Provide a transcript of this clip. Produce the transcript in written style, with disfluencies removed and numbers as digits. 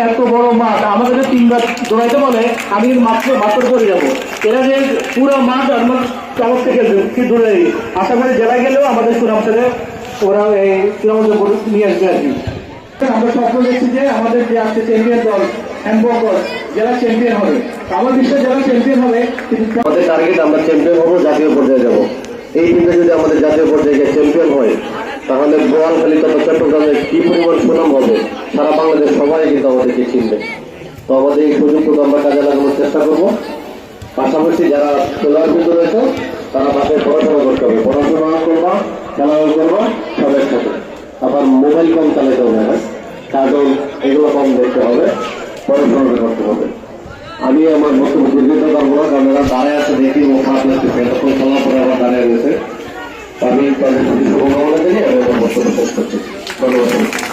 এত বড় মাঠ আমাদের তিনবার দৌড়াইতে বলে আমি মাত্র করে যাবো। এরা যে পুরো মাঠ আমার চমক থেকে দূরে আশা করি জেলায় গেলেও আমাদের সুনাম থেকে ওরা এই সুনামগঞ্জ নিয়ে আসবে আর কি। আমরা স্বপ্ন দেখছি যে আমাদের যে আছে চ্যাম্পিয়ন দল হ্যান্ডবল জেলা চ্যাম্পিয়ন হবে, আমার বিশ্বের জেলা চ্যাম্পিয়ন হবে। আমাদের টার্গেট আমরা চ্যাম্পিয়ন হবো, জাতীয় পর্যায়ে যাবো। এই টিমটা যদি আমাদের জাতীয় পর্যায়ে চ্যাম্পিয়ন হয় তাহলে বোয়ালখালী তথা চট্টগ্রামের কি পরিমাণ সুনাম হবে সারা বাংলাদেশ সবাই কিন্তু আমাদেরকে চিনবে। তো আমাদের এই সুযোগটুকু আমরা কাজে লাগানোর চেষ্টা করবো। পাশাপাশি যারা খেলোয়াড় কিন্তু রয়েছে তারা বাসায় পড়াশোনা করতে হবে, পড়াশোনা করবা, খেলাধুলা করবা সবার সাথে। আবার মোবাইল কম চালাতে হবে না, কার্টুন এগুলো কম দেখতে হবে, পড়াশোনা করতে হবে। আমি আমার বক্তব্য দীর্ঘিত করবো না, কারণ এরা দাঁড়ায় আছে দেখি ও খারাপ লাগতেছে, এতক্ষণ খেলার পরে আবার দাঁড়িয়ে গেছে। আমি তাদের প্রতি শুভকামনা করি এবং বক্তব্য শেষ করছি। ধন্যবাদ।